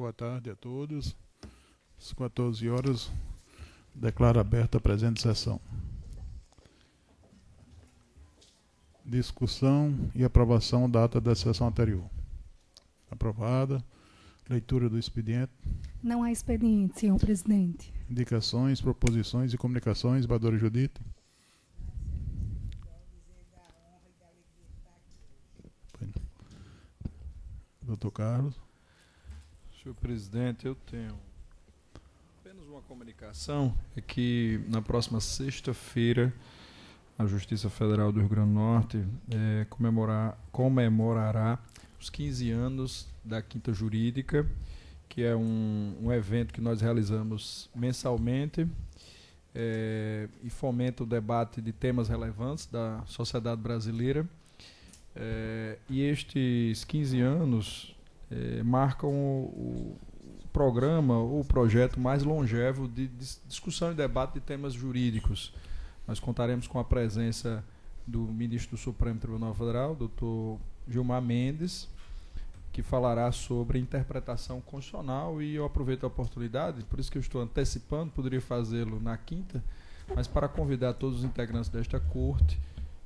Boa tarde a todos. Às 14 horas, declaro aberta a presente sessão. Discussão e aprovação da ata da sessão anterior. Aprovada. Leitura do expediente. Não há expediente, senhor presidente. Indicações, proposições e comunicações. Vereadora Judite. Doutor Carlos. Senhor presidente, eu tenho apenas uma comunicação, é que na próxima sexta-feira a Justiça Federal do Rio Grande do Norte comemorará os 15 anos da Quinta Jurídica, que é um evento que nós realizamos mensalmente e fomenta o debate de temas relevantes da sociedade brasileira. E estes 15 anos marcam o programa, o projeto mais longevo de discussão e debate de temas jurídicos. Nós contaremos com a presença do ministro do Supremo Tribunal Federal, doutor Gilmar Mendes, que falará sobre interpretação constitucional, e eu aproveito a oportunidade, por isso que eu estou antecipando, poderia fazê-lo na quinta, mas para convidar todos os integrantes desta corte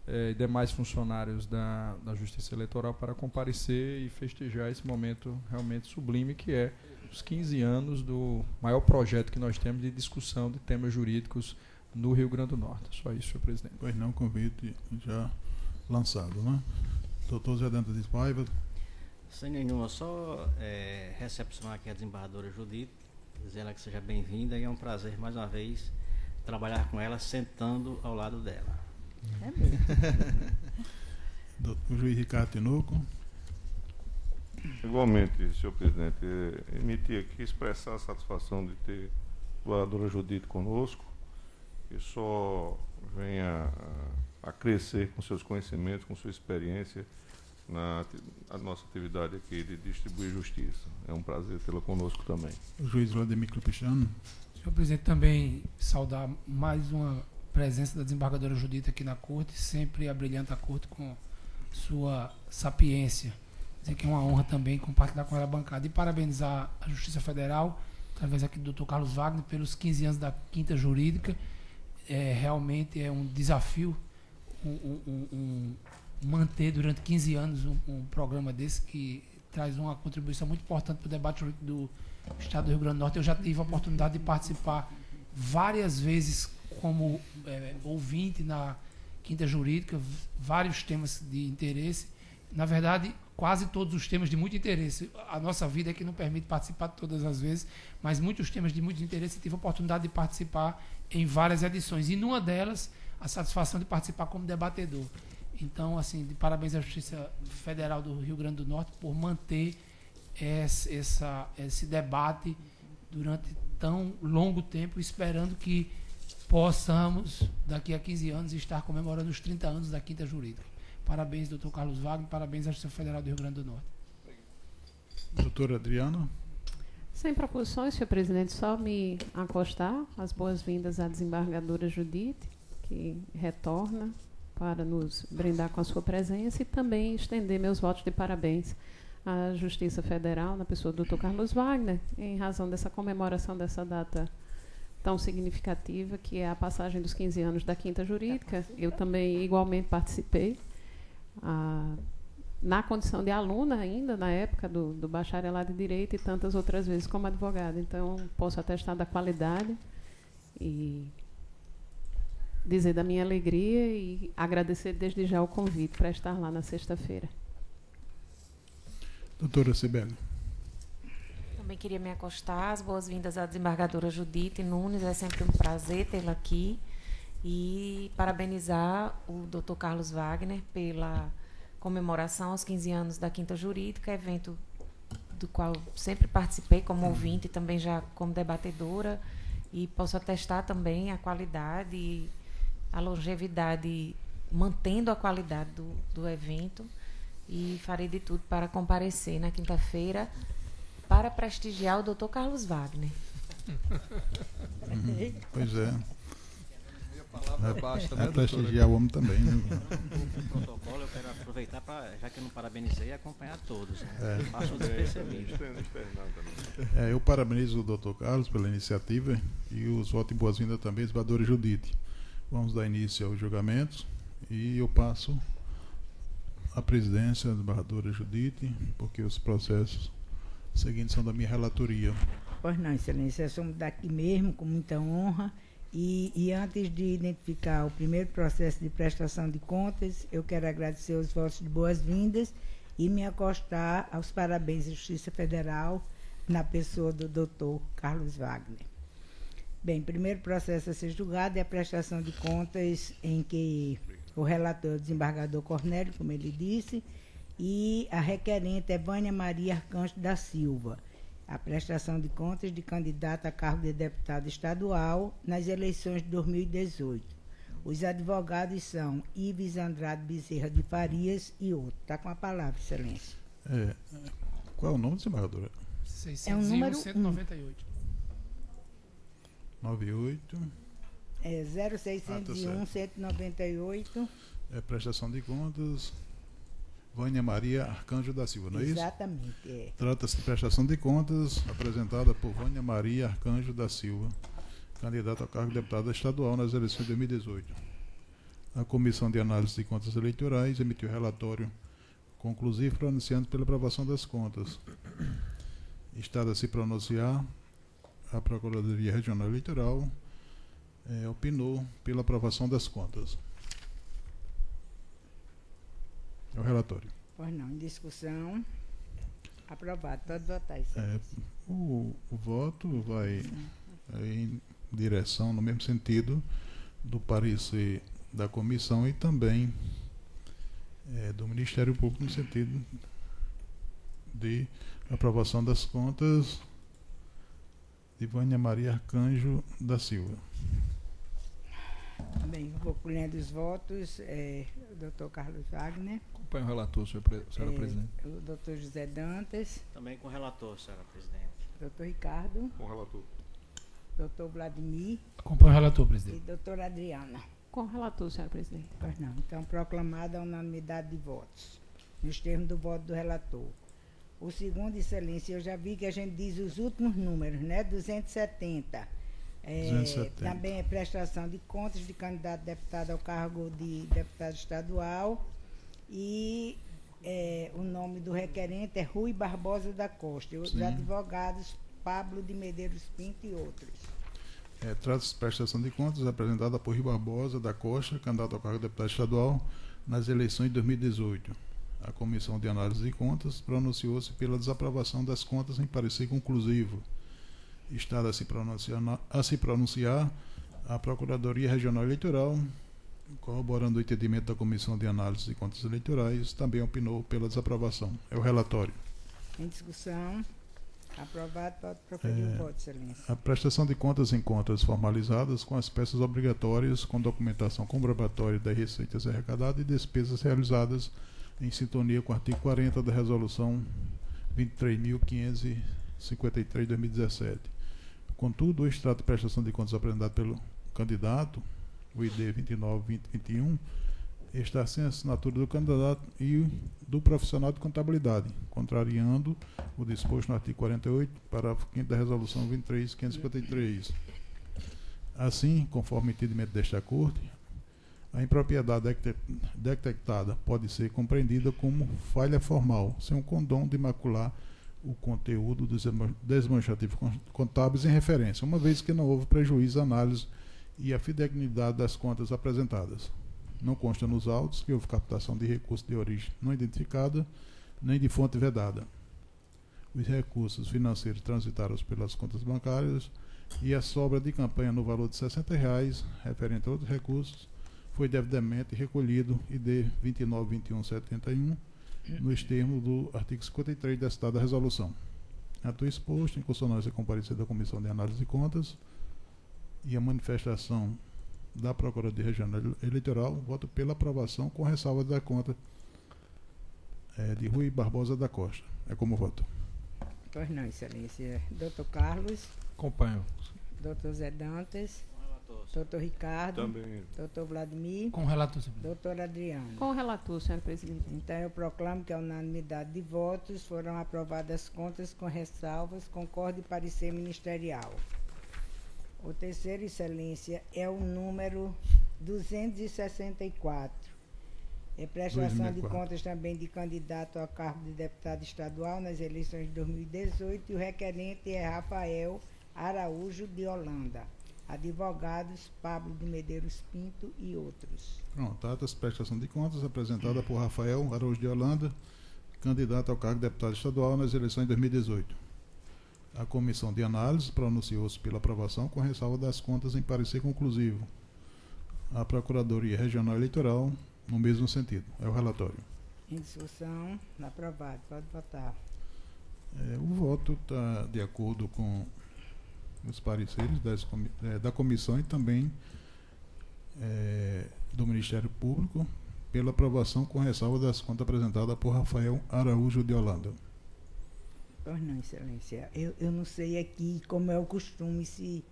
e demais funcionários da Justiça Eleitoral para comparecer e festejar esse momento realmente sublime, que é os 15 anos do maior projeto que nós temos de discussão de temas jurídicos no Rio Grande do Norte. Só isso, senhor presidente. Pois não, convite já lançado, né? Doutor Zé Dantas de Paiva. Sem nenhuma, só recepcionar aqui a desembargadora Judite, dizer ela que seja bem-vinda, e é um prazer, mais uma vez, trabalhar com ela sentando ao lado dela. É mesmo. O juiz Ricardo Tinoco. Igualmente, senhor presidente, emitir aqui, expressar a satisfação de ter a vereadora Judite conosco, que só venha a crescer com seus conhecimentos, com sua experiência na nossa atividade aqui de distribuir justiça. É um prazer tê-la conosco também. O juiz Vladimir Cristiano. Senhor presidente, também saudar mais uma presença da desembargadora Judite aqui na corte, sempre abrilhanta a corte com sua sapiência. Dizer que é uma honra também compartilhar com ela a bancada e parabenizar a Justiça Federal, através aqui do Dr. Carlos Wagner, pelos 15 anos da Quinta Jurídica. Realmente é um desafio manter durante 15 anos um programa desse, que traz uma contribuição muito importante para o debate jurídico do Estado do Rio Grande do Norte. Eu já tive a oportunidade de participar várias vezes como ouvinte na Quinta Jurídica, vários temas de interesse. Na verdade, quase todos os temas de muito interesse. A nossa vida é que não permite participar todas as vezes, mas muitos temas de muito interesse. Tive a oportunidade de participar em várias edições, e numa delas, a satisfação de participar como debatedor. Então, assim, de parabéns à Justiça Federal do Rio Grande do Norte por manter esse debate durante tão longo tempo, esperando que possamos, daqui a 15 anos, estar comemorando os 30 anos da Quinta Jurídica. Parabéns, doutor Carlos Wagner, parabéns à Justiça Federal do Rio Grande do Norte. Doutora Adriana. Sem proposições, senhor presidente, só me acostar as boas-vindas à desembargadora Judite, que retorna para nos brindar com a sua presença, e também estender meus votos de parabéns à Justiça Federal, na pessoa do Dr. Carlos Wagner, em razão dessa comemoração dessa data tão significativa, que é a passagem dos 15 anos da Quinta Jurídica. Eu também igualmente participei, na condição de aluna ainda, na época do bacharelado em Direito, e tantas outras vezes como advogada. Então, posso atestar da qualidade e dizer da minha alegria e agradecer desde já o convite para estar lá na sexta-feira. Doutora Cibele. Também queria me acostar. As boas-vindas à desembargadora Judite Nunes. É sempre um prazer tê-la aqui. E parabenizar o Dr. Carlos Wagner pela comemoração aos 15 anos da Quinta Jurídica, evento do qual sempre participei como ouvinte e também já como debatedora. E posso atestar também a qualidade e a longevidade, mantendo a qualidade do evento. E farei de tudo para comparecer na quinta-feira para prestigiar o Dr. Carlos Wagner. Pois é. palavra basta, né, É prestigiar o homem também, né? O protocolo, eu quero aproveitar para, já que eu não parabenizei, acompanhar todos. Né? É. Passo despercebido. Eu parabenizo o Dr. Carlos pela iniciativa e os votos em boas-vindas também, desembargadora Judite. Vamos dar início aos julgamentos e eu passo a presidência da desembargadora Judite, porque os processos seguintes são da minha relatoria. Pois não, Excelência, somos daqui mesmo, com muita honra. E antes de identificar o primeiro processo de prestação de contas, eu quero agradecer os votos de boas-vindas e me acostar aos parabéns da Justiça Federal na pessoa do Dr. Carlos Wagner. Bem, primeiro processo a ser julgado é a prestação de contas em que o relator é o desembargador Cornélio, como ele disse, e a requerente é Vânia Maria Arcanjo da Silva. A prestação de contas de candidata a cargo de deputado estadual nas eleições de 2018. Os advogados são Ives Andrade Bezerra de Farias e outro. Está com a palavra, Excelência. Qual é o nome, desembargadora? 601, É o número 198. 98. É 0601, 198. É prestação de contas. Vânia Maria Arcanjo da Silva, não é isso? Exatamente, é. Trata-se de prestação de contas apresentada por Vânia Maria Arcanjo da Silva, candidata ao cargo de deputada estadual nas eleições de 2018. A Comissão de Análise de Contas Eleitorais emitiu relatório conclusivo pronunciando pela aprovação das contas. Estado a se pronunciar, a Procuradoria Regional Eleitoral opinou pela aprovação das contas. É o relatório. Pois não, em discussão. Aprovado. Pode votar, Excelência. O voto vai em direção, no mesmo sentido, do parecer da comissão e também do Ministério Público, no sentido de aprovação das contas de Vânia Maria Arcanjo da Silva. Bem, vou colhendo os votos. O doutor Carlos Wagner. Acompanhe o relator, senhora presidente. O doutor José Dantas. Também com o relator, senhora presidente. Doutor Ricardo. Com o relator. Doutor Vladimir. Acompanhe o relator, E presidente. doutora Adriana. Com o relator, senhora presidente. Pois não. Então, proclamada a unanimidade de votos, nos termos do voto do relator. O segundo, Excelência, eu já vi que a gente diz os últimos números, né? 270. 270. Também é prestação de contas de candidato a deputado ao cargo de deputado estadual. E o nome do requerente é Rui Barbosa da Costa. E os Sim. advogados Pablo de Medeiros Pinto e outros. Trata-se de prestação de contas apresentada por Rui Barbosa da Costa, candidato ao cargo de deputado estadual, nas eleições de 2018. A Comissão de Análise de Contas pronunciou-se pela desaprovação das contas em parecer conclusivo. Está a se pronunciar a Procuradoria Regional Eleitoral, corroborando o entendimento da Comissão de Análise de Contas Eleitorais, também opinou pela desaprovação. É o relatório. Em discussão. Aprovado, pode proferir o voto, Excelência. A prestação de contas em contas formalizadas com as peças obrigatórias, com documentação comprobatória das receitas arrecadadas e despesas realizadas em sintonia com o artigo 40 da Resolução 23.553 de 2017. Contudo, o extrato de prestação de contas apresentado pelo candidato, o ID 29.2021, está sem assinatura do candidato e do profissional de contabilidade, contrariando o disposto no artigo 48, parágrafo 5º da Resolução 23.553. Assim, conforme o entendimento desta Corte, a impropriedade detectada pode ser compreendida como falha formal, sem o condão de macular o conteúdo dos demonstrativos contábeis em referência, uma vez que não houve prejuízo à análise e à fidedignidade das contas apresentadas. Não consta nos autos que houve captação de recursos de origem não identificada, nem de fonte vedada. Os recursos financeiros transitaram pelas contas bancárias e a sobra de campanha no valor de R$ 60,00, referente a outros recursos, foi devidamente recolhido ID 29.21.71, nos termos do artigo 53 da citada resolução. Ato exposto, em consonância com o parecer da Comissão de Análise de Contas e a manifestação da Procuradoria Regional Eleitoral, voto pela aprovação com ressalva da conta de Rui Barbosa da Costa. É como voto. Pois não, Excelência. Doutor Carlos. Acompanho. Doutor Zé Dantas. Doutor Ricardo. Também. Doutor Vladimir. Com o relator, senhor presidente. Doutor Adriano. Com o relator, senhora presidente. Então, eu proclamo que a unanimidade de votos foram aprovadas as contas com ressalvas, concorde parecer ministerial. O terceiro, Excelência, é o número 264. É prestação de 2004. contas também de candidato ao cargo de deputado estadual nas eleições de 2018 e o requerente é Rafael Araújo de Holanda. Advogados Pablo de Medeiros Pinto e outros. Pronto, atas prestação de contas apresentada por Rafael Araújo de Holanda, candidato ao cargo de deputado estadual nas eleições de 2018. A comissão de análise pronunciou-se pela aprovação com ressalva das contas em parecer conclusivo. A Procuradoria Regional Eleitoral, no mesmo sentido. É o relatório. Em discussão, aprovado. Pode votar. O voto está de acordo com os pareceres da comissão e também do Ministério Público pela aprovação com ressalva das contas apresentadas por Rafael Araújo de Holanda. Pois não, Excelência. Eu não sei aqui como é o costume, se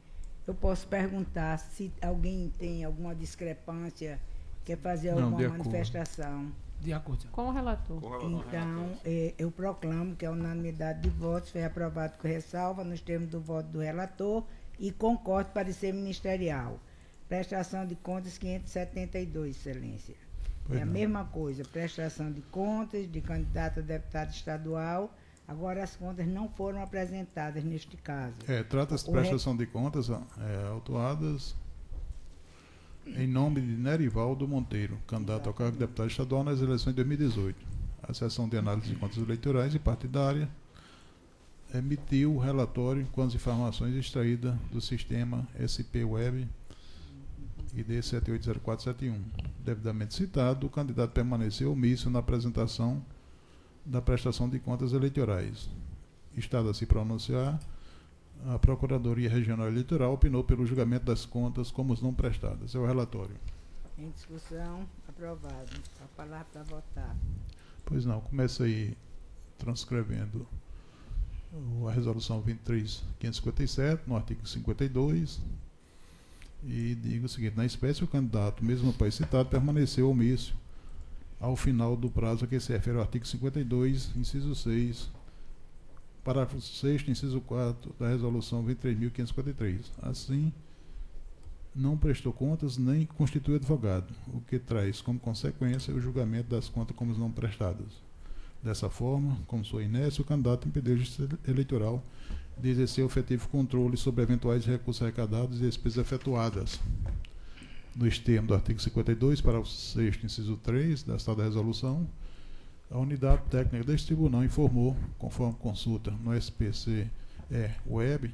eu posso perguntar se alguém tem alguma discrepância, quer fazer alguma manifestação. De acordo, senhor. Com o relator. Então, eu proclamo que a unanimidade de votos foi aprovado com ressalva nos termos do voto do relator e concordo parecer ministerial. Prestação de contas 572, Excelência. Pois é a não. mesma coisa, prestação de contas de candidato a deputado estadual. Agora as contas não foram apresentadas neste caso. Trata-se de prestação de contas autuadas em nome de Nerivaldo Monteiro, candidato ao cargo de deputado estadual nas eleições de 2018. A Seção de Análise de Contas Eleitorais e Partidária emitiu o relatório com as informações extraídas do sistema SP Web ID 780471. Devidamente citado, o candidato permaneceu omisso na apresentação da prestação de contas eleitorais. Estado a se pronunciar, a Procuradoria Regional Eleitoral opinou pelo julgamento das contas como não prestadas. É o relatório. Em discussão, aprovado. A palavra para votar. Pois não, começa aí transcrevendo a resolução 23.557, no artigo 52, e digo o seguinte: na espécie, o candidato, mesmo no país citado, permaneceu omisso ao final do prazo a que se refere ao artigo 52, inciso 6, parágrafo 6º, inciso 4 da resolução 23.553. Assim, não prestou contas nem constitui advogado, o que traz como consequência o julgamento das contas como não prestadas. Dessa forma, como sua inércia, o candidato impediu a Justiça Eleitoral de exercer o efetivo controle sobre eventuais recursos arrecadados e despesas efetuadas. Nos termos do artigo 52, parágrafo 6º, inciso 3 da citada resolução, a unidade técnica deste tribunal informou, conforme consulta no SPC Web,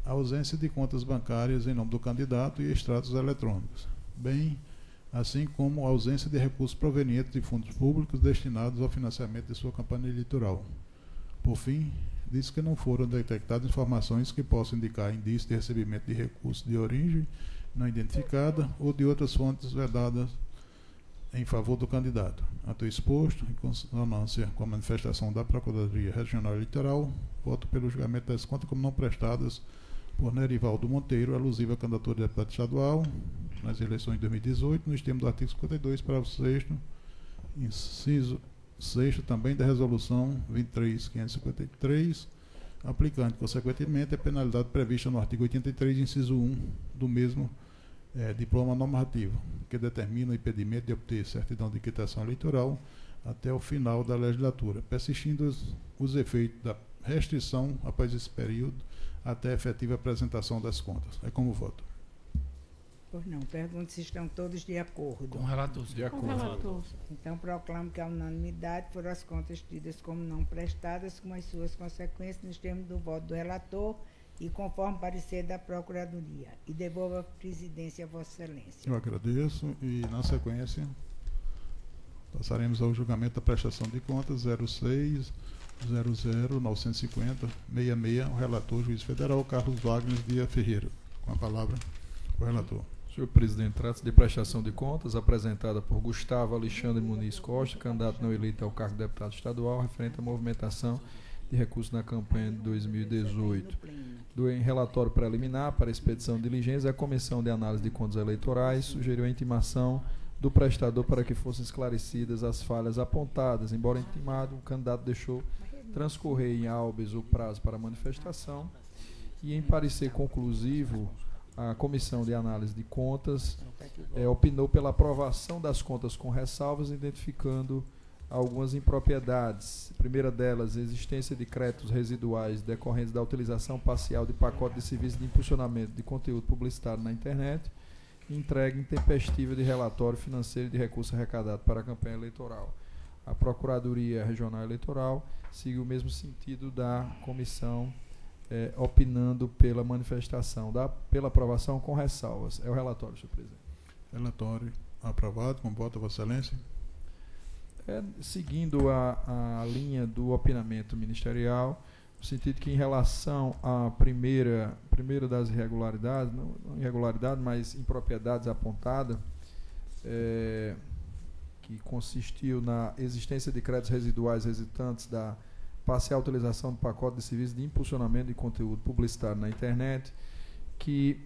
a ausência de contas bancárias em nome do candidato e extratos eletrônicos, bem assim como a ausência de recursos provenientes de fundos públicos destinados ao financiamento de sua campanha eleitoral. Por fim, diz que não foram detectadas informações que possam indicar indício de recebimento de recursos de origem não identificada ou de outras fontes vedadas em favor do candidato. Ato exposto, em consonância com a manifestação da Procuradoria Regional Eleitoral, voto pelo julgamento das contas como não prestadas por Nerivaldo Monteiro, alusiva à candidatura de deputado estadual nas eleições de 2018, nos termos do artigo 52, parágrafo 6º, inciso 6º também da resolução 23.553, aplicando, consequentemente, a penalidade prevista no artigo 83, inciso 1 do mesmo diploma normativo, que determina o impedimento de obter certidão de quitação eleitoral até o final da legislatura, persistindo os efeitos da restrição após esse período até a efetiva apresentação das contas. É como voto. Pois não, pergunto se estão todos de acordo. Com o relator, senhor. Com o relator. Então, proclamo que a unanimidade foram as contas tidas como não prestadas, com as suas consequências nos termos do voto do relator e conforme parecer da Procuradoria. E devolvo a presidência a Vossa Excelência. Eu agradeço e, na sequência, passaremos ao julgamento da prestação de contas 06.00.950.66, o relator, juiz federal Carlos Wagner Via Ferreira. Com a palavra, o relator. Senhor presidente, trata-se de prestação de contas apresentada por Gustavo Alexandre Muniz Costa, candidato não eleito ao cargo de deputado estadual, referente à movimentação de recurso na campanha de 2018. Em relatório preliminar para expedição de diligência, a Comissão de Análise de Contas Eleitorais sugeriu a intimação do prestador para que fossem esclarecidas as falhas apontadas. Embora intimado, o candidato deixou transcorrer em habeas o prazo para manifestação e, em parecer conclusivo, a Comissão de Análise de Contas opinou pela aprovação das contas com ressalvas, identificando algumas impropriedades. A primeira delas, a existência de créditos residuais decorrentes da utilização parcial de pacote de serviço de impulsionamento de conteúdo publicitário na internet, e entrega intempestiva de relatório financeiro de recurso arrecadado para a campanha eleitoral. A Procuradoria Regional Eleitoral seguiu o mesmo sentido da comissão, opinando pela manifestação, pela aprovação com ressalvas. É o relatório, senhor presidente. Relatório aprovado, com voto, Vossa Excelência. Seguindo a linha do opinamento ministerial, no sentido que, em relação à primeira das irregularidades, não irregularidade, mas impropriedades apontadas, que consistiu na existência de créditos residuais resultantes da parcial utilização do pacote de serviço de impulsionamento de conteúdo publicitário na internet, que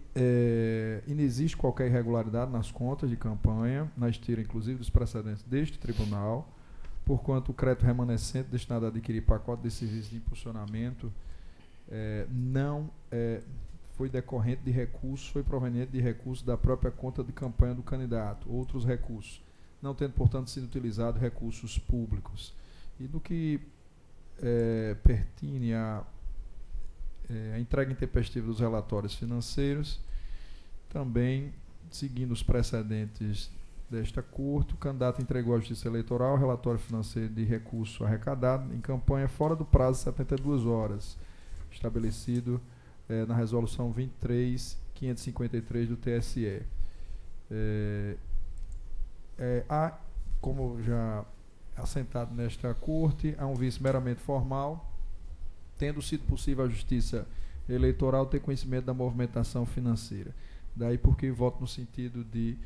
inexiste qualquer irregularidade nas contas de campanha, na esteira, inclusive, dos precedentes deste tribunal, porquanto o crédito remanescente destinado a adquirir pacote de serviço de impulsionamento não foi decorrente de recursos, foi proveniente de recursos da própria conta de campanha do candidato, outros recursos, não tendo, portanto, sido utilizados recursos públicos. E no que pertine à entrega intempestiva dos relatórios financeiros, também, seguindo os precedentes desta Corte, o candidato entregou à Justiça Eleitoral o relatório financeiro de recurso arrecadado em campanha fora do prazo de 72 horas, estabelecido na Resolução 23.553 do TSE. Há, como já assentado nesta Corte, há um vício meramente formal, tendo sido possível à Justiça Eleitoral ter conhecimento da movimentação financeira. Daí porque voto no sentido de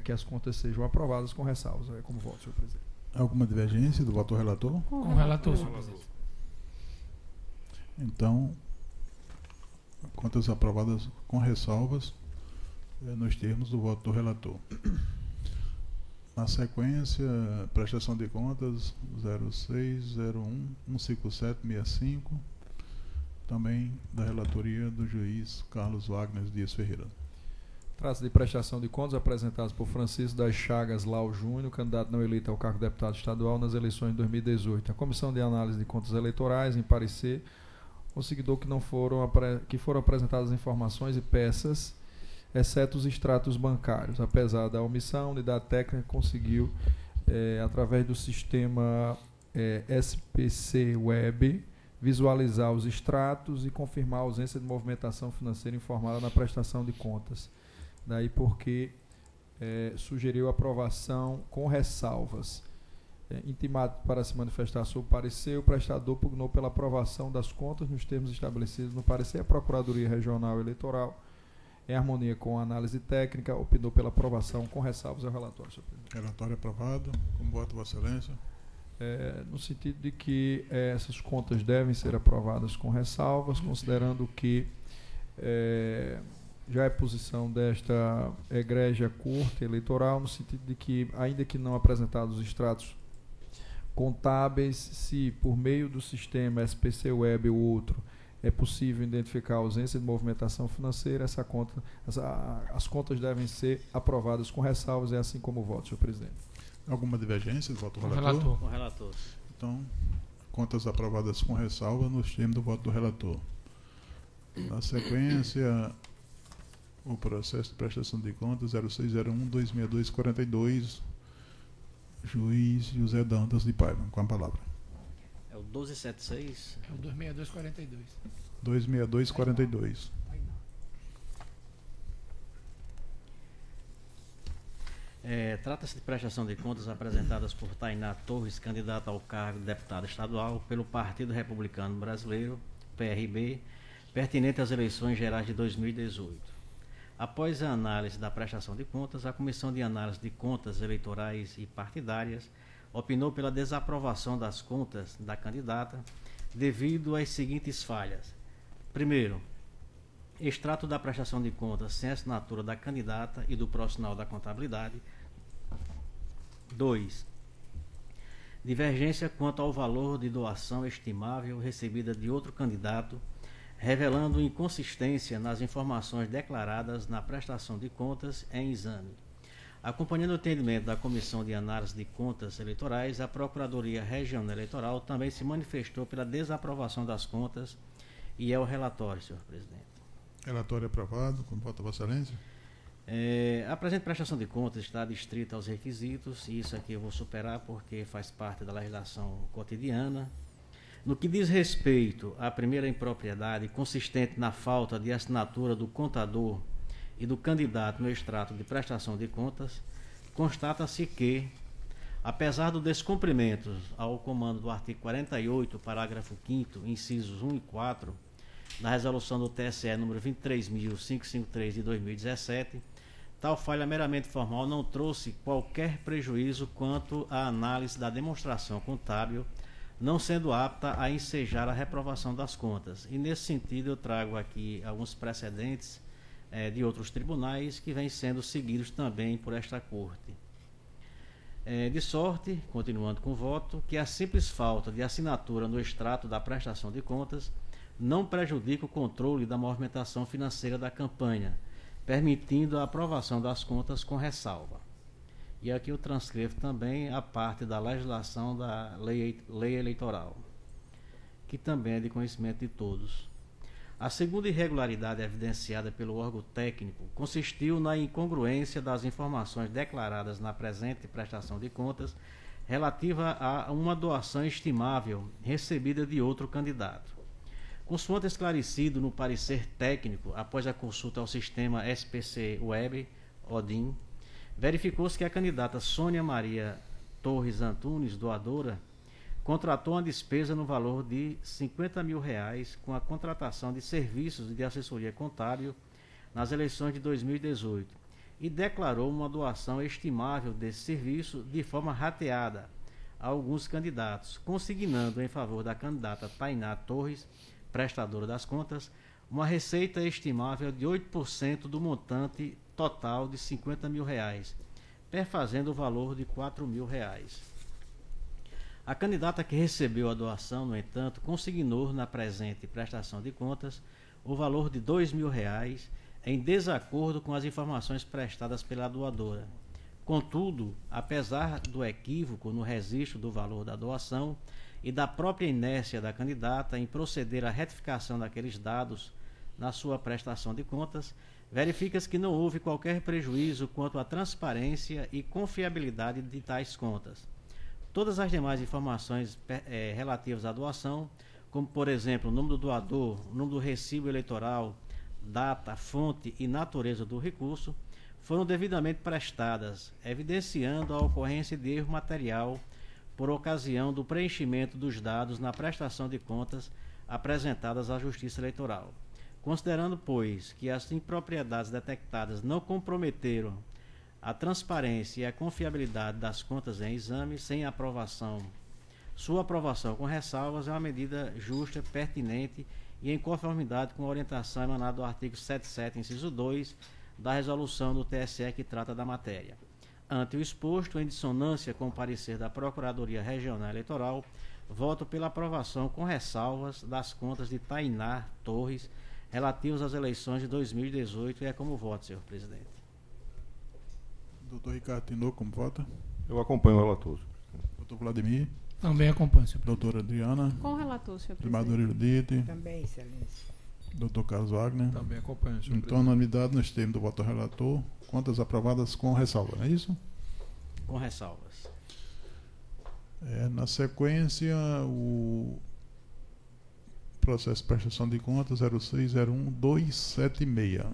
que as contas sejam aprovadas com ressalvas. Como voto, senhor presidente. Alguma divergência do voto do relator? Com o relator, senhor presidente. Então, contas aprovadas com ressalvas, nos termos do voto do relator. Na sequência, prestação de contas 0601-15765, também da relatoria do juiz Carlos Wagner Dias Ferreira. Trata-se de prestação de contas apresentadas por Francisco das Chagas Lau Júnior, candidato não eleito ao cargo de deputado estadual nas eleições de 2018. A Comissão de Análise de Contas Eleitorais, em parecer, considerou que foram apresentadas informações e peças, exceto os extratos bancários. Apesar da omissão, a unidade técnica conseguiu, através do sistema SPC Web, visualizar os extratos e confirmar a ausência de movimentação financeira informada na prestação de contas. Daí porque sugeriu aprovação com ressalvas. Intimado para se manifestar sobre o parecer, o prestador pugnou pela aprovação das contas nos termos estabelecidos no parecer. A Procuradoria Regional Eleitoral, em harmonia com a análise técnica, opinou pela aprovação com ressalvas ao relatório, senhor presidente. Relatório aprovado. Como voto, Vossa Excelência? No sentido de que essas contas devem ser aprovadas com ressalvas, considerando que já é posição desta egrégia Corte Eleitoral, no sentido de que, ainda que não apresentados os extratos contábeis, se por meio do sistema SPC Web ou outro é possível identificar a ausência de movimentação financeira, as contas devem ser aprovadas com ressalvas, é assim como o voto, senhor presidente. Alguma divergência do voto do relator? Com o relator. Então, contas aprovadas com ressalva nos termos do voto do relator. Na sequência, o processo de prestação de contas 0601-26242, juiz José Dantas de Paiva. Com a palavra. É o 1276. É o 26242. 26242. Trata-se de prestação de contas apresentadas por Tainá Torres, candidata ao cargo de deputada estadual pelo Partido Republicano Brasileiro, PRB, pertinente às eleições gerais de 2018. Após a análise da prestação de contas, a Comissão de Análise de Contas Eleitorais e Partidárias opinou pela desaprovação das contas da candidata, devido às seguintes falhas. Primeiro, extrato da prestação de contas sem assinatura da candidata e do profissional da contabilidade. 2. Divergência quanto ao valor de doação estimável recebida de outro candidato, revelando inconsistência nas informações declaradas na prestação de contas em exame. Acompanhando o entendimento da Comissão de Análise de Contas Eleitorais, a Procuradoria Regional Eleitoral também se manifestou pela desaprovação das contas e é o relatório, senhor presidente. Relatório aprovado. Como vota Vossa Excelência? A presente prestação de contas está adstrita aos requisitos, e isso aqui eu vou superar porque faz parte da legislação cotidiana. No que diz respeito à primeira impropriedade, consistente na falta de assinatura do contador e do candidato no extrato de prestação de contas, constata-se que, apesar do descumprimento ao comando do artigo 48, parágrafo 5º, incisos 1 e 4, da resolução do TSE número 23.553 de 2017, tal falha meramente formal não trouxe qualquer prejuízo quanto à análise da demonstração contábil, não sendo apta a ensejar a reprovação das contas. E nesse sentido eu trago aqui alguns precedentes de outros tribunais que vêm sendo seguidos também por esta Corte. De sorte, continuando com o voto, que a simples falta de assinatura no extrato da prestação de contas não prejudica o controle da movimentação financeira da campanha, permitindo a aprovação das contas com ressalva. E aqui eu transcrevo também a parte da legislação da lei eleitoral, que também é de conhecimento de todos. A segunda irregularidade evidenciada pelo órgão técnico consistiu na incongruência das informações declaradas na presente prestação de contas relativa a uma doação estimável recebida de outro candidato. Consoante esclarecido no parecer técnico, após a consulta ao sistema SPC Web, ODIN, verificou-se que a candidata Sônia Maria Torres Antunes, doadora, contratou uma despesa no valor de R$50 mil com a contratação de serviços de assessoria contábil nas eleições de 2018 e declarou uma doação estimável desse serviço de forma rateada a alguns candidatos, consignando em favor da candidata Tainá Torres, prestadora das contas, uma receita estimável de 8% do montante total de R$50 mil, perfazendo o valor de R$4 mil. A candidata que recebeu a doação, no entanto, consignou na presente prestação de contas o valor de R$2 mil em desacordo com as informações prestadas pela doadora. Contudo, apesar do equívoco no registro do valor da doação e da própria inércia da candidata em proceder à retificação daqueles dados na sua prestação de contas, verifica-se que não houve qualquer prejuízo quanto à transparência e confiabilidade de tais contas. Todas as demais informações relativas à doação, como por exemplo o nome do doador, o nome do recibo eleitoral, data, fonte e natureza do recurso, foram devidamente prestadas, evidenciando a ocorrência de erro material por ocasião do preenchimento dos dados na prestação de contas apresentadas à Justiça Eleitoral. Considerando, pois, que as impropriedades detectadas não comprometeram a transparência e a confiabilidade das contas em exame sem aprovação, sua aprovação com ressalvas é uma medida justa, pertinente e em conformidade com a orientação emanada do artigo 77, inciso 2, da resolução do TSE que trata da matéria. Ante o exposto, em dissonância com o parecer da Procuradoria Regional Eleitoral, voto pela aprovação com ressalvas das contas de Tainá Torres relativas às eleições de 2018 e é como voto, senhor presidente. Doutor Ricardo Tinoco, como vota? Eu acompanho o relator. Doutor Vladimir? Também acompanho, senhor presidente. Doutora Adriana? Com o relator, senhor Primadora presidente. Judite? Também, excelência. Doutor Carlos Wagner? Também acompanho, senhor Então, unanimidade nos termos do voto do relator, contas aprovadas com ressalva, não é isso? Com ressalvas. Na sequência, o processo de prestação de contas 0601276.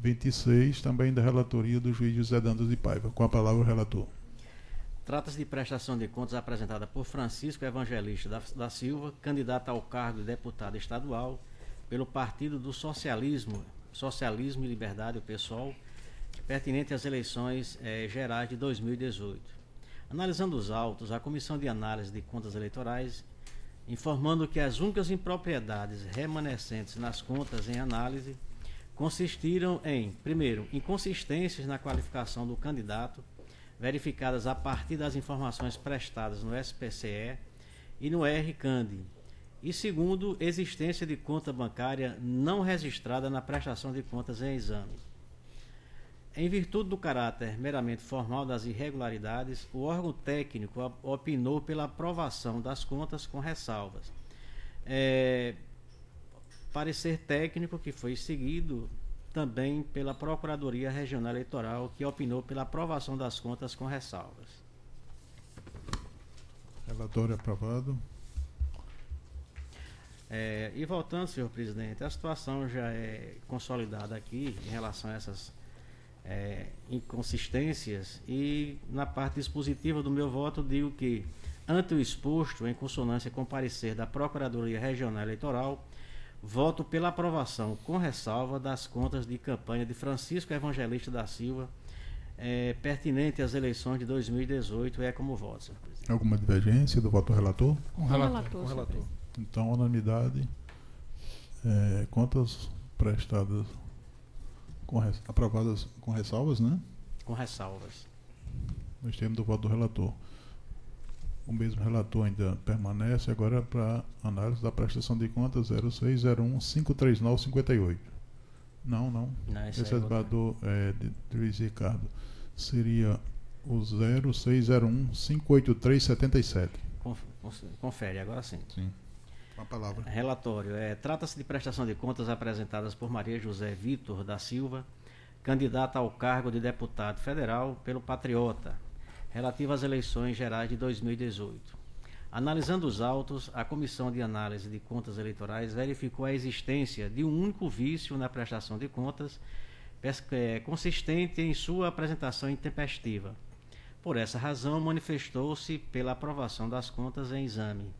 26, também da relatoria do juiz José Dantas de Paiva. Com a palavra o relator. Trata-se de prestação de contas apresentada por Francisco Evangelista da Silva, candidato ao cargo de deputado estadual pelo Partido do Socialismo e Liberdade, o PSOL, pertinente às eleições gerais de 2018. Analisando os autos, a Comissão de Análise de Contas Eleitorais informando que as únicas impropriedades remanescentes nas contas em análise consistiram em, primeiro, inconsistências na qualificação do candidato, verificadas a partir das informações prestadas no SPCE e no RCAND, e segundo, existência de conta bancária não registrada na prestação de contas em exame. Em virtude do caráter meramente formal das irregularidades, o órgão técnico opinou pela aprovação das contas com ressalvas. Parecer técnico que foi seguido também pela Procuradoria Regional Eleitoral, que opinou pela aprovação das contas com ressalvas. Relatório aprovado. E voltando, senhor presidente, a situação já é consolidada aqui em relação a essas inconsistências, e na parte dispositiva do meu voto digo que, ante o exposto, em consonância com o parecer da Procuradoria Regional Eleitoral, voto pela aprovação com ressalva das contas de campanha de Francisco Evangelista da Silva, pertinente às eleições de 2018. É como voto, senhor presidente. Alguma divergência do voto do relator? Com relator. Então, unanimidade. Contas prestadas aprovadas com ressalvas, né? Com ressalvas. Nós temos do voto do relator. O mesmo relator ainda permanece agora para análise da prestação de contas 0601-53958. Não. Esse é do de Luiz Ricardo. Seria o 0601-58377. Confere, agora sim. Sim. Com a palavra. Relatório. Trata-se de prestação de contas apresentadas por Maria José Vitor da Silva, candidata ao cargo de deputado federal pelo Patriota, relativa às eleições gerais de 2018. Analisando os autos, a Comissão de Análise de Contas Eleitorais verificou a existência de um único vício na prestação de contas, consistente em sua apresentação intempestiva. Por essa razão, manifestou-se pela aprovação das contas em exame.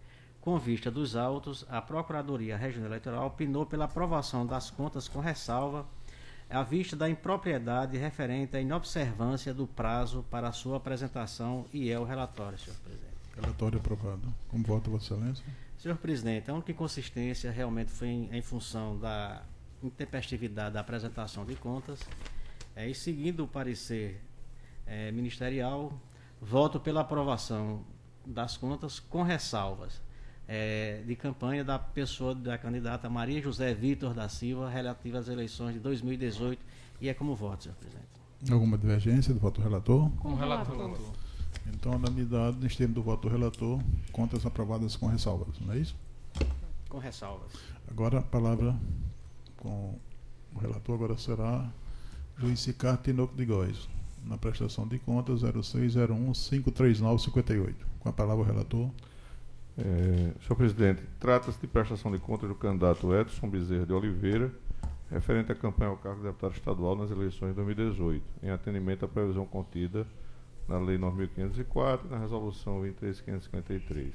Com vista dos autos, a Procuradoria Regional Eleitoral opinou pela aprovação das contas com ressalva, à vista da impropriedade referente à inobservância do prazo para a sua apresentação, e é o relatório, senhor presidente. Relatório aprovado. Como vota, Vossa Excelência? Senhor presidente, a única inconsistência realmente foi em função da intempestividade da apresentação de contas, e seguindo o parecer ministerial, voto pela aprovação das contas com ressalvas de campanha da pessoa da candidata Maria José Vitor da Silva, relativa às eleições de 2018, e é como voto, senhor presidente. Alguma divergência do voto do relator? Com relator. Então, unanimidade, nós temos do voto do relator, contas aprovadas com ressalvas, não é isso? Com ressalvas. Agora a palavra com o relator agora será Luiz Ricardo Tinoco de Góes, na prestação de contas 0601-53958. Com a palavra o relator. Senhor presidente, trata-se de prestação de contas do candidato Edson Bezerra de Oliveira, referente à campanha ao cargo de deputado estadual nas eleições de 2018, em atendimento à previsão contida na Lei 9.504 e na Resolução 23.553.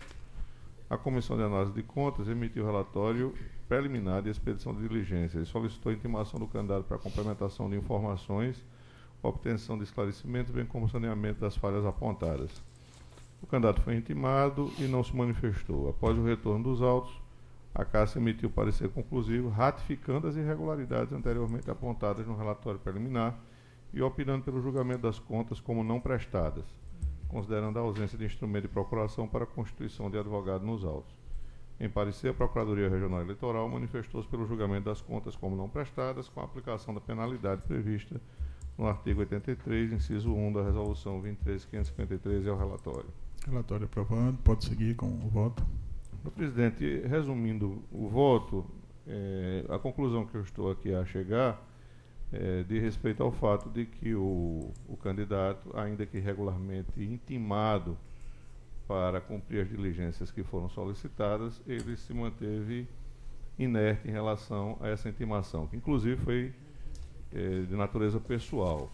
A Comissão de Análise de Contas emitiu relatório preliminar de expedição de diligência e solicitou a intimação do candidato para complementação de informações, obtenção de esclarecimentos, bem como saneamento das falhas apontadas. O candidato foi intimado e não se manifestou. Após o retorno dos autos, a Caixa emitiu parecer conclusivo, ratificando as irregularidades anteriormente apontadas no relatório preliminar e opinando pelo julgamento das contas como não prestadas, considerando a ausência de instrumento de procuração para a constituição de advogado nos autos. Em parecer, a Procuradoria Regional Eleitoral manifestou-se pelo julgamento das contas como não prestadas, com a aplicação da penalidade prevista no artigo 83, inciso 1 da Resolução 23.553 e ao relatório. Relatório aprovado. Pode seguir com o voto. Senhor presidente, resumindo o voto, a conclusão que eu estou aqui a chegar de respeito ao fato de que o candidato, ainda que regularmente intimado para cumprir as diligências que foram solicitadas, ele se manteve inerte em relação a essa intimação, que inclusive foi de natureza pessoal.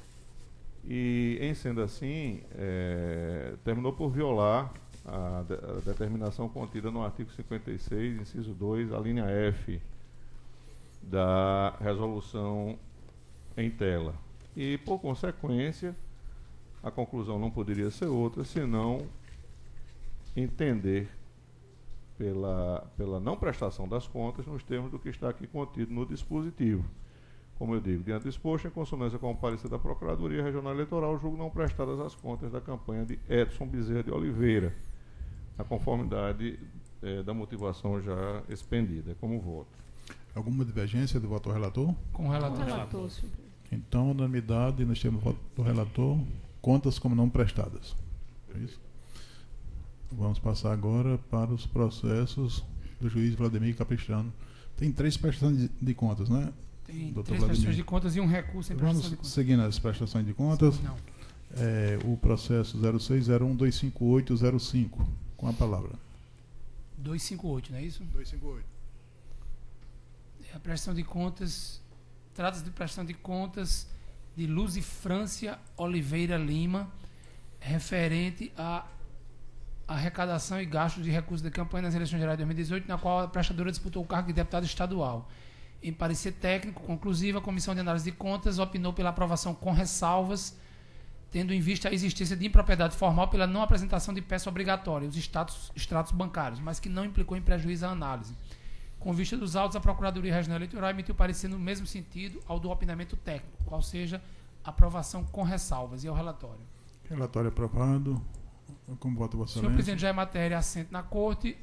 E, em sendo assim, terminou por violar a determinação contida no artigo 56, inciso 2, a linha F da resolução em tela. E, por consequência, a conclusão não poderia ser outra, senão entender pela não prestação das contas nos termos do que está aqui contido no dispositivo. Como eu digo, diante do exposto, em consonância com o parecer da Procuradoria Regional Eleitoral, julgo não prestadas as contas da campanha de Edson Bezerra de Oliveira, na conformidade da motivação já expendida. Como voto. Alguma divergência do voto do relator? Com o relator. Relator, senhor presidente. Então, unanimidade, nós temos o voto do relator, contas como não prestadas. É isso? Vamos passar agora para os processos do juiz Vladimir Capistrano. Tem 3 prestações de contas, né? Tem Doutor 3 Vladimir. prestações de contas e um recurso em prestação de Vamos contas. seguindo as prestações de contas. Não. O processo 0601-25805. Com a palavra. 258, não é isso? 258. A prestação de contas, trata-se de prestação de contas de Luzifrância Oliveira Lima, referente à arrecadação e gastos de recursos de campanha nas eleições gerais de 2018, na qual a prestadora disputou o cargo de deputado estadual. Em parecer técnico conclusivo, a Comissão de Análise de Contas opinou pela aprovação com ressalvas, tendo em vista a existência de impropriedade formal pela não apresentação de peça obrigatória, os extratos bancários, mas que não implicou em prejuízo à análise. Com vista dos autos, a Procuradoria Regional Eleitoral emitiu parecer no mesmo sentido ao do opinamento técnico, qual seja aprovação com ressalvas. E ao relatório. Relatório aprovado. Como voto, Vossa Senhor Excelência? presidente, já é matéria assente na Corte,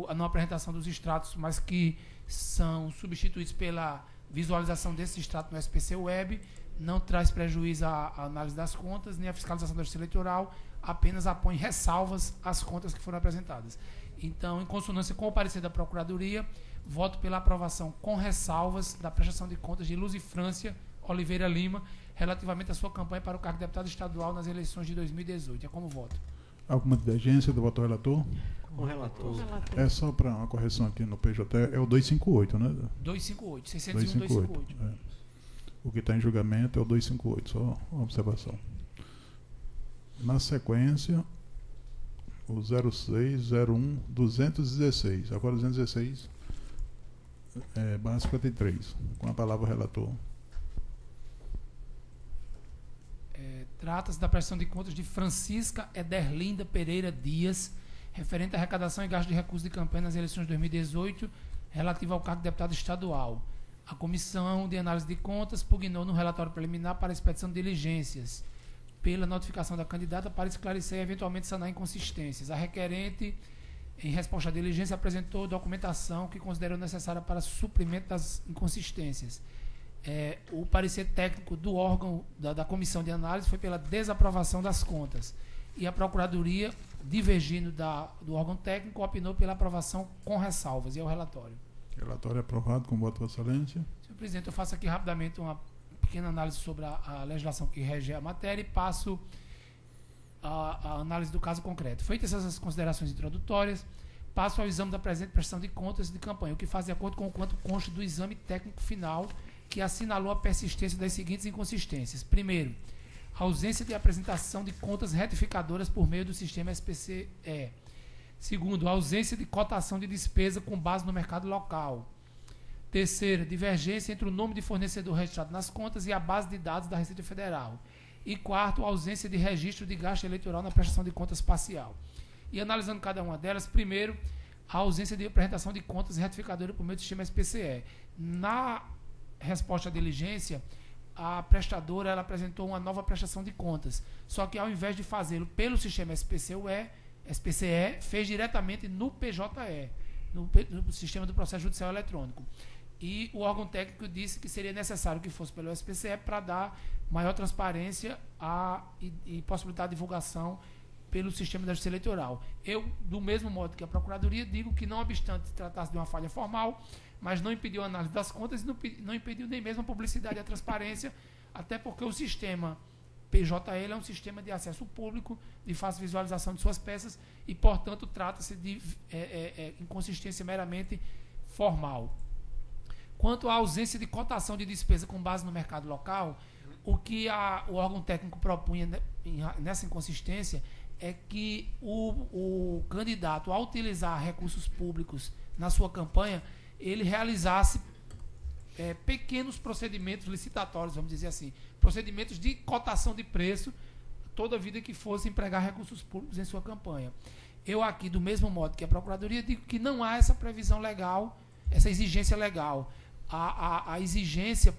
a não apresentação dos extratos, mas que são substituídos pela visualização desse extrato no SPC Web, não traz prejuízo à análise das contas, nem à fiscalização da Justiça Eleitoral, apenas apõe ressalvas às contas que foram apresentadas. Então, em consonância com o parecer da Procuradoria, voto pela aprovação com ressalvas da prestação de contas de Luzifrância Oliveira Lima, relativamente à sua campanha para o cargo de deputado estadual nas eleições de 2018. É como voto. Alguma divergência do voto do relator? Com o relator. É só para uma correção aqui no PJ, é o 258, né? 258, 601, 258. É. O que está em julgamento é o 258, só uma observação. Na sequência, o 0601-216. Agora 216, barra 53. Com a palavra o relator. Trata-se da prestação de contas de Francisca Ederlinda Pereira Dias, referente à arrecadação e gasto de recursos de campanha nas eleições de 2018, relativa ao cargo de deputado estadual. A Comissão de Análise de Contas pugnou no relatório preliminar para a expedição de diligências pela notificação da candidata para esclarecer e eventualmente sanar inconsistências. A requerente, em resposta à diligência, apresentou documentação que considerou necessária para suprimento das inconsistências. O parecer técnico do órgão da Comissão de Análise foi pela desaprovação das contas. E a Procuradoria, divergindo do órgão técnico, opinou pela aprovação com ressalvas. E é o relatório. Relatório aprovado, com voto, Vossa Excelência. Senhor presidente, eu faço aqui rapidamente uma pequena análise sobre a legislação que rege a matéria e passo a análise do caso concreto. Feitas essas considerações introdutórias, passo ao exame da presente prestação de contas de campanha, o que faz de acordo com o quanto consta do exame técnico final, que assinalou a persistência das seguintes inconsistências. Primeiro, a ausência de apresentação de contas retificadoras por meio do sistema SPCE. Segundo, a ausência de cotação de despesa com base no mercado local. Terceiro, divergência entre o nome de fornecedor registrado nas contas e a base de dados da Receita Federal. E quarto, a ausência de registro de gasto eleitoral na prestação de contas parcial. E analisando cada uma delas, primeiro, a ausência de apresentação de contas retificadoras por meio do sistema SPCE. Na resposta à diligência, a prestadora ela apresentou uma nova prestação de contas, só que ao invés de fazê-lo pelo sistema SPCE, fez diretamente no PJE, no Sistema do Processo Judicial Eletrônico. E o órgão técnico disse que seria necessário que fosse pelo SPCE para dar maior transparência e possibilitar a divulgação pelo sistema da Justiça Eleitoral. Eu, do mesmo modo que a Procuradoria, digo que, não obstante tratar-se de uma falha formal, mas não impediu a análise das contas e não impediu nem mesmo a publicidade e a transparência, até porque o sistema PJL é um sistema de acesso público, de fácil visualização de suas peças e, portanto, trata-se de inconsistência meramente formal. Quanto à ausência de cotação de despesa com base no mercado local, o que o órgão técnico propunha nessa inconsistência é que o candidato, ao utilizar recursos públicos na sua campanha, ele realizasse pequenos procedimentos licitatórios, vamos dizer assim, procedimentos de cotação de preço, toda vida que fosse empregar recursos públicos em sua campanha. Eu aqui, do mesmo modo que a Procuradoria, digo que não há essa previsão legal, essa exigência legal. A exigência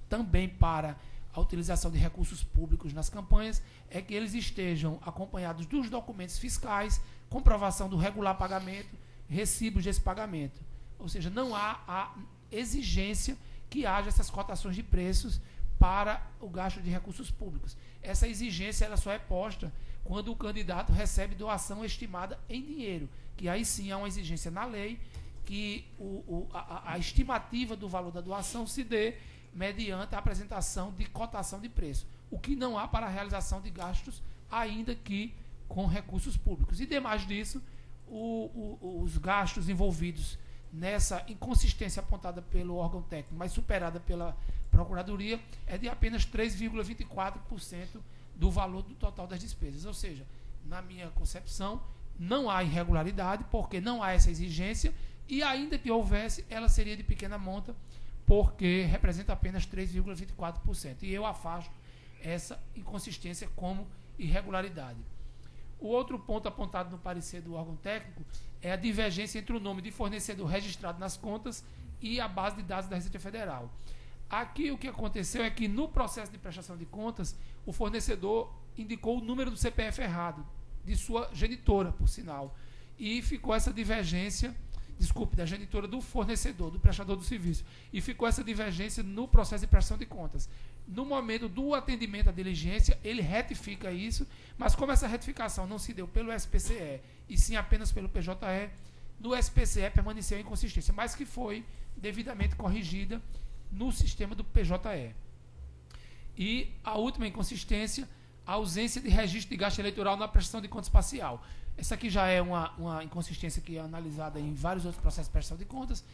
também para a utilização de recursos públicos nas campanhas é que eles estejam acompanhados dos documentos fiscais, comprovação do regular pagamento, recibos desse pagamento. Ou seja, não há a exigência que haja essas cotações de preços para o gasto de recursos públicos. Essa exigência ela só é posta quando o candidato recebe doação estimada em dinheiro, que aí sim há uma exigência na lei que a estimativa do valor da doação se dê mediante a apresentação de cotação de preço, o que não há para a realização de gastos, ainda que com recursos públicos. E demais disso, os gastos envolvidos nessa inconsistência apontada pelo órgão técnico, mas superada pela Procuradoria, é de apenas 3,24% do valor do total das despesas. Ou seja, na minha concepção, não há irregularidade, porque não há essa exigência, e ainda que houvesse, ela seria de pequena monta, porque representa apenas 3,24%. E eu afasto essa inconsistência como irregularidade. O outro ponto apontado no parecer do órgão técnico é a divergência entre o nome de fornecedor registrado nas contas e a base de dados da Receita Federal. Aqui o que aconteceu é que no processo de prestação de contas, o fornecedor indicou o número do CPF errado, de sua genitora, por sinal. E ficou essa divergência, da genitora do fornecedor, do prestador do serviço. E ficou essa divergência no processo de prestação de contas. No momento do atendimento à diligência, ele retifica isso, mas como essa retificação não se deu pelo SPCE, e sim apenas pelo PJE, no SPCE permaneceu a inconsistência, mas que foi devidamente corrigida no sistema do PJE. E a última inconsistência, a ausência de registro de gasto eleitoral na prestação de contas parcial. Essa aqui já é uma inconsistência que é analisada em vários outros processos de prestação de contas.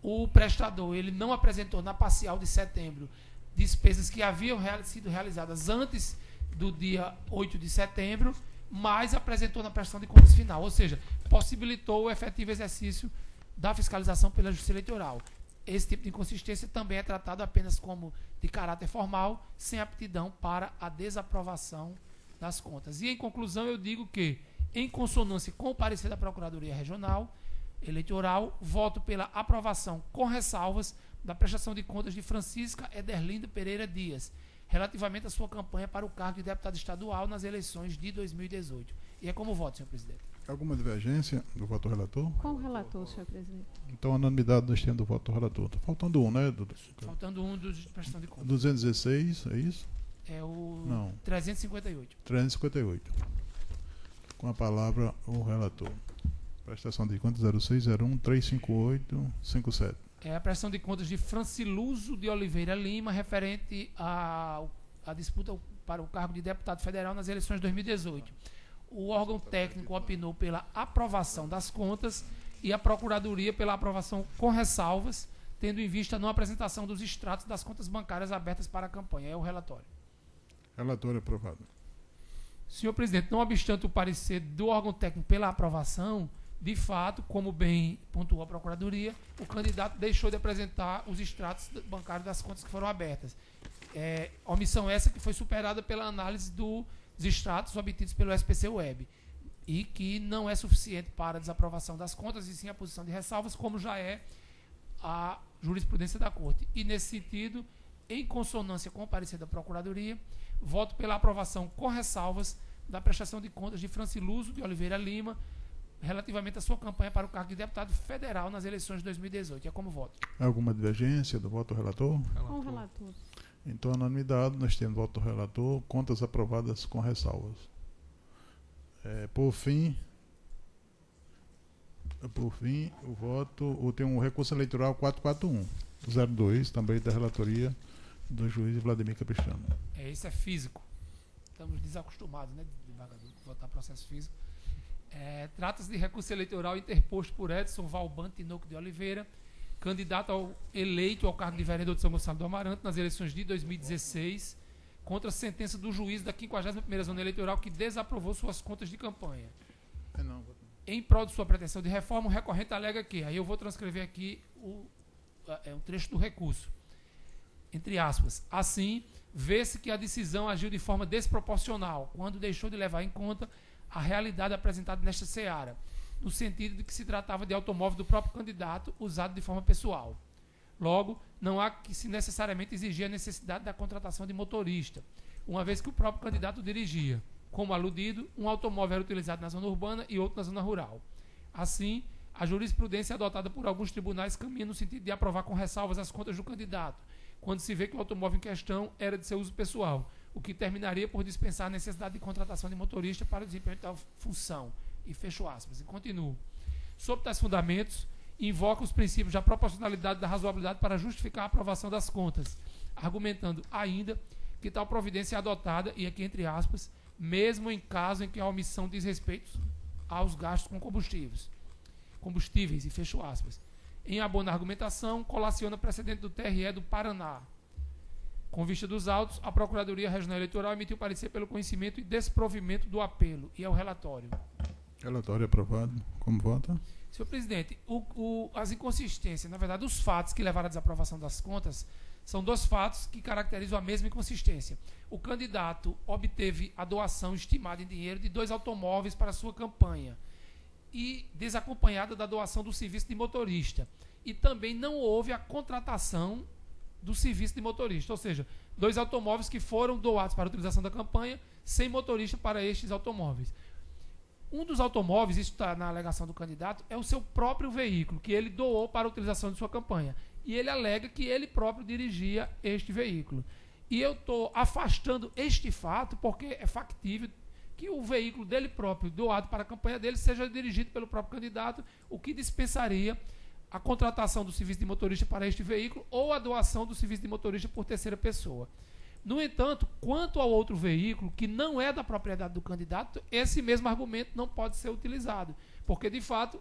O prestador ele não apresentou na parcial de setembro despesas que haviam sido realizadas antes do dia 8 de setembro, mas apresentou na prestação de contas final, ou seja, possibilitou o efetivo exercício da fiscalização pela Justiça Eleitoral. Esse tipo de inconsistência também é tratado apenas como de caráter formal, sem aptidão para a desaprovação das contas. E, em conclusão, eu digo que, em consonância com o parecer da Procuradoria Regional Eleitoral, voto pela aprovação com ressalvas da prestação de contas de Francisca Ederlinda Pereira Dias, relativamente à sua campanha para o cargo de deputado estadual nas eleições de 2018. E é como voto, senhor presidente. Alguma divergência do voto do relator? Qual o relator, senhor presidente? Então, a unanimidade nós temos do voto do relator. Está faltando um, né? Faltando um de prestação de contas. 216, é isso? É o Não. 358. 358. Com a palavra, o relator. Prestação de contas 0601 358 57. É a prestação de contas de Franciluso de Oliveira Lima, referente à disputa para o cargo de deputado federal nas eleições de 2018. O órgão técnico opinou pela aprovação das contas e a Procuradoria pela aprovação com ressalvas, tendo em vista a não apresentação dos extratos das contas bancárias abertas para a campanha. É o relatório. Relatório aprovado. Senhor presidente, não obstante o parecer do órgão técnico pela aprovação, de fato, como bem pontuou a Procuradoria, o candidato deixou de apresentar os extratos bancários das contas que foram abertas. Omissão essa que foi superada pela análise dos extratos obtidos pelo SPC-Web e que não é suficiente para a desaprovação das contas e sim a posição de ressalvas, como já é a jurisprudência da Corte. E, nesse sentido, em consonância com o parecer da Procuradoria, voto pela aprovação com ressalvas da prestação de contas de Franciluso de Oliveira Lima, relativamente à sua campanha para o cargo de deputado federal nas eleições de 2018. É como voto. Alguma divergência do voto do relator? Com o relator. Então, unanimidade, nós temos voto do relator, contas aprovadas com ressalvas. Por fim, o voto, tem um recurso eleitoral 441-02, também da relatoria do juiz Vladimir Capistrano. Isso é físico. Estamos desacostumados, né, de votar processo físico. Trata-se de recurso eleitoral interposto por Edson Valban Tinoco de Oliveira, candidato eleito ao cargo de vereador de São Gonçalo do Amaranto nas eleições de 2016, contra a sentença do juiz da 51ª Zona Eleitoral que desaprovou suas contas de campanha. Em prol de sua pretensão de reforma, o recorrente alega que, aí eu vou transcrever aqui um trecho do recurso, entre aspas, assim, vê-se que a decisão agiu de forma desproporcional, quando deixou de levar em conta a realidade apresentada nesta seara, no sentido de que se tratava de automóvel do próprio candidato usado de forma pessoal. Logo, não há que se necessariamente exigir a necessidade da contratação de motorista, uma vez que o próprio candidato dirigia. Como aludido, um automóvel era utilizado na zona urbana e outro na zona rural. Assim, a jurisprudência adotada por alguns tribunais caminha no sentido de aprovar com ressalvas as contas do candidato, quando se vê que o automóvel em questão era de seu uso pessoal, o que terminaria por dispensar a necessidade de contratação de motorista para o desempenho da função. E fecho aspas. E continuo. Sob tais fundamentos, invoca os princípios da proporcionalidade e da razoabilidade para justificar a aprovação das contas, argumentando ainda que tal providência é adotada, e aqui entre aspas, mesmo em caso em que a omissão diz respeito aos gastos com combustíveis, e fecho aspas. Em abono à argumentação, colaciona precedente do TRE do Paraná. Com vista dos autos, a Procuradoria Regional Eleitoral emitiu parecer pelo conhecimento e desprovimento do apelo, e é o relatório. Relatório aprovado. Como vota? Senhor presidente, as inconsistências, na verdade, os fatos que levaram à desaprovação das contas são dois fatos que caracterizam a mesma inconsistência. O candidato obteve a doação estimada em dinheiro de 2 automóveis para a sua campanha, e desacompanhada da doação do serviço de motorista. E também não houve a contratação do serviço de motorista, ou seja, 2 automóveis que foram doados para a utilização da campanha, sem motorista para estes automóveis. Um dos automóveis, isso está na alegação do candidato, é o seu próprio veículo, que ele doou para a utilização de sua campanha. E ele alega que ele próprio dirigia este veículo. E eu estou afastando este fato porque é factível que o veículo dele próprio, doado para a campanha dele, seja dirigido pelo próprio candidato, o que dispensaria a contratação do serviço de motorista para este veículo ou a doação do serviço de motorista por terceira pessoa. No entanto, quanto ao outro veículo, que não é da propriedade do candidato, esse mesmo argumento não pode ser utilizado, porque, de fato,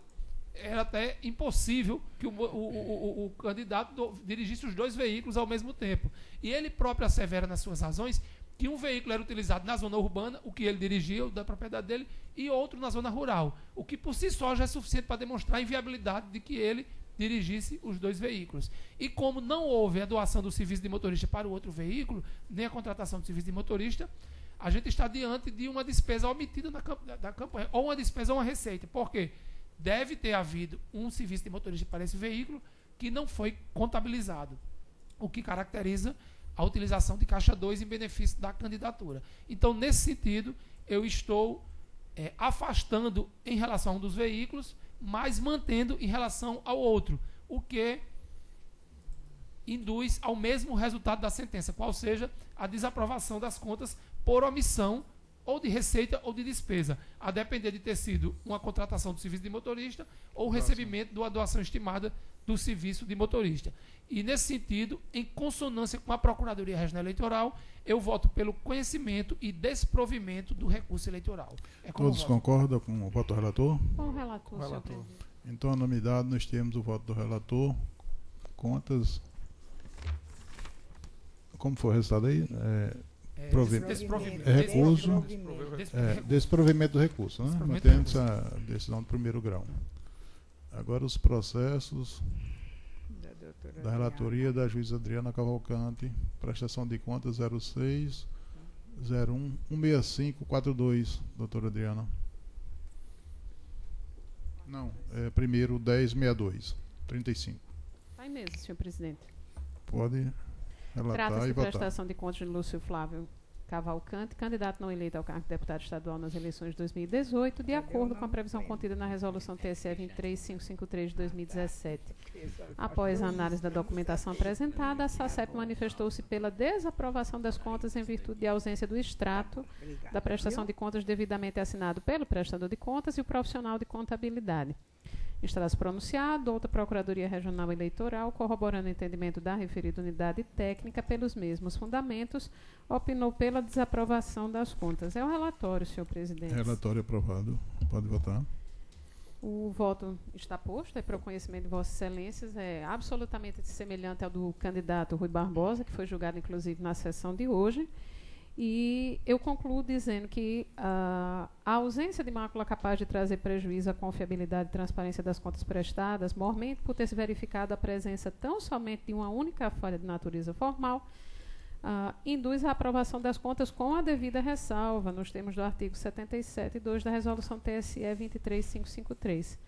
era até impossível que o candidato dirigisse os 2 veículos ao mesmo tempo. E ele próprio assevera nas suas razões que um veículo era utilizado na zona urbana, o que ele dirigia, o da propriedade dele, e outro na zona rural, o que por si só já é suficiente para demonstrar a inviabilidade de que ele dirigisse os 2 veículos. E como não houve a doação do serviço de motorista para o outro veículo, nem a contratação do serviço de motorista, a gente está diante de uma despesa omitida da campanha, ou uma despesa ou uma receita. Por quê? Deve ter havido um serviço de motorista para esse veículo que não foi contabilizado, o que caracteriza a utilização de caixa 2 em benefício da candidatura. Então, nesse sentido, eu estou afastando em relação a um dos veículos, mas mantendo em relação ao outro, o que induz ao mesmo resultado da sentença, qual seja a desaprovação das contas por omissão ou de receita ou de despesa, a depender de ter sido uma contratação do serviço de motorista ou o recebimento de uma doação estimada do serviço de motorista. E, nesse sentido, em consonância com a Procuradoria Regional Eleitoral, eu voto pelo conhecimento e desprovimento do recurso eleitoral. Todos concordam com o voto do relator? Com o relator, senhor presidente. Então, unanimidade, nós temos o voto do relator. Contas. Como foi o resultado aí? Recurso. Desprovimento do recurso, né? Mantendo essa decisão de primeiro grau. Agora os processos da relatoria da juíza Adriana Cavalcante, prestação de contas 06 01 16542, doutora Adriana. Não, primeiro 1062 35. Vai mesmo, senhor presidente. Pode relatar Trata-se e de votar. prestação de contas de Lúcio Flávio Cavalcante, candidato não eleito ao cargo de deputado estadual nas eleições de 2018, de acordo com a previsão contida na resolução TSE 23553 de 2017. Após a análise da documentação apresentada, a SACEP manifestou-se pela desaprovação das contas em virtude de ausência do extrato da prestação de contas devidamente assinado pelo prestador de contas e o profissional de contabilidade. Está-se pronunciado, outra Procuradoria Regional Eleitoral, corroborando o entendimento da referida unidade técnica pelos mesmos fundamentos, opinou pela desaprovação das contas. É o relatório, senhor presidente. Relatório aprovado. Pode votar. O voto está posto, é para o conhecimento de Vossas Excelências, é absolutamente semelhante ao do candidato Rui Barbosa, que foi julgado, inclusive, na sessão de hoje. E eu concluo dizendo que a ausência de mácula capaz de trazer prejuízo à confiabilidade e transparência das contas prestadas, mormente por ter se verificado a presença tão somente de uma única falha de natureza formal, induz a aprovação das contas com a devida ressalva, nos termos do artigo 77(2) da Resolução TSE 23553.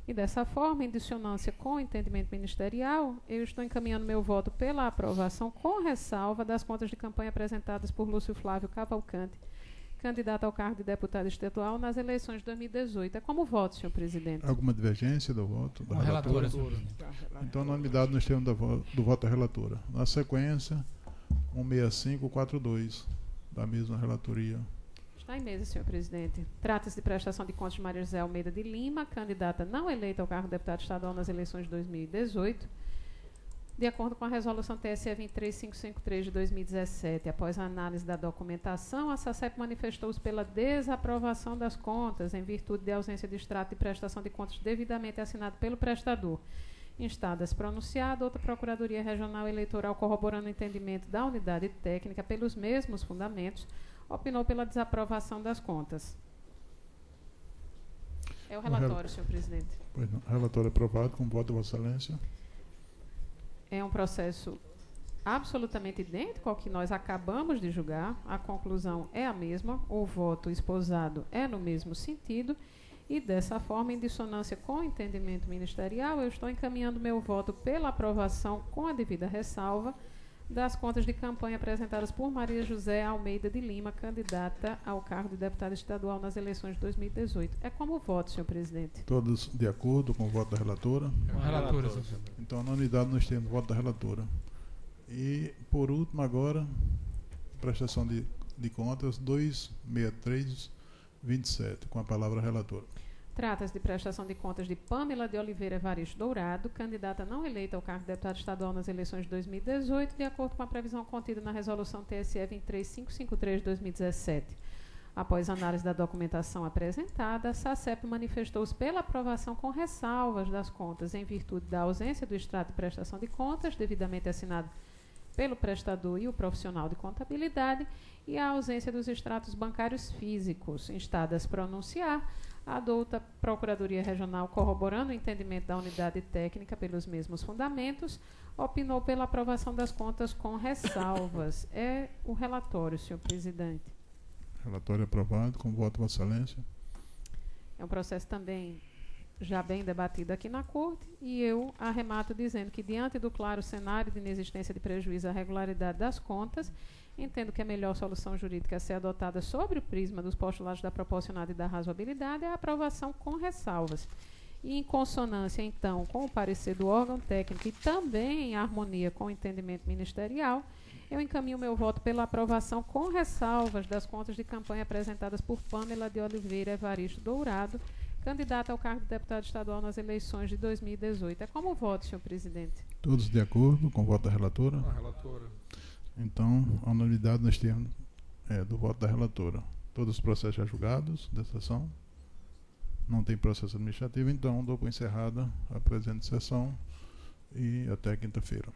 E dessa forma, em dissonância com o entendimento ministerial, eu estou encaminhando meu voto pela aprovação com ressalva das contas de campanha apresentadas por Lúcio Flávio Cavalcante, candidato ao cargo de deputado estadual nas eleições de 2018. É como voto, senhor presidente? Alguma divergência do voto da Com a relatora? relatora, senhor presidente. Então, unanimidade nos termos do voto da relatora. Na sequência, 16542, da mesma relatoria. Está em mesa, senhor presidente. Trata-se de prestação de contas de Maria José Almeida de Lima, candidata não eleita ao cargo de deputado estadual nas eleições de 2018. De acordo com a Resolução TSE 23553 de 2017, após a análise da documentação, a SACEP manifestou-se pela desaprovação das contas em virtude de ausência de extrato de prestação de contas devidamente assinado pelo prestador. Instada-se pronunciado, outra Procuradoria Regional Eleitoral, corroborando o entendimento da unidade técnica pelos mesmos fundamentos, opinou pela desaprovação das contas. É o relatório, senhor presidente. Pois não. Relatório aprovado com voto de Vossa Excelência. É um processo absolutamente idêntico ao que nós acabamos de julgar. A conclusão é a mesma, o voto esposado é no mesmo sentido, e dessa forma, em dissonância com o entendimento ministerial, eu estou encaminhando meu voto pela aprovação com a devida ressalva das contas de campanha apresentadas por Maria José Almeida de Lima, candidata ao cargo de deputada estadual nas eleições de 2018. É como voto, senhor presidente? Todos de acordo com o voto da relatora? Com a relatora, senhor presidente. Então, unanimidade nos termos do voto da relatora. E, por último, agora, prestação de contas 26327, com a palavra relatora. Trata-se de prestação de contas de Pâmela de Oliveira Evaristo Dourado, candidata não eleita ao cargo de deputado estadual nas eleições de 2018, de acordo com a previsão contida na Resolução TSE 23553 de 2017. Após análise da documentação apresentada, a SACEP manifestou-se pela aprovação com ressalvas das contas em virtude da ausência do extrato de prestação de contas, devidamente assinado pelo prestador e o profissional de contabilidade, e a ausência dos extratos bancários físicos. Instadas pronunciar, a douta Procuradoria Regional, corroborando o entendimento da unidade técnica pelos mesmos fundamentos, opinou pela aprovação das contas com ressalvas. É o relatório, senhor presidente. Relatório aprovado com voto de Vossa Excelência. É um processo também já bem debatido aqui na Corte, e eu arremato dizendo que, diante do claro cenário de inexistência de prejuízo à regularidade das contas, entendo que a melhor solução jurídica a ser adotada sobre o prisma dos postulados da proporcionalidade e da razoabilidade é a aprovação com ressalvas. E, em consonância, então, com o parecer do órgão técnico e também em harmonia com o entendimento ministerial, eu encaminho meu voto pela aprovação com ressalvas das contas de campanha apresentadas por Pâmela de Oliveira Evaristo Dourado, candidata ao cargo de deputado estadual nas eleições de 2018. É como voto, senhor presidente? Todos de acordo com o voto da relatora? A relatora. Então, a unanimidade nos termos do voto da relatora. Todos os processos já julgados dessa sessão? Não tem processo administrativo, então dou por encerrada a presente sessão e até quinta-feira.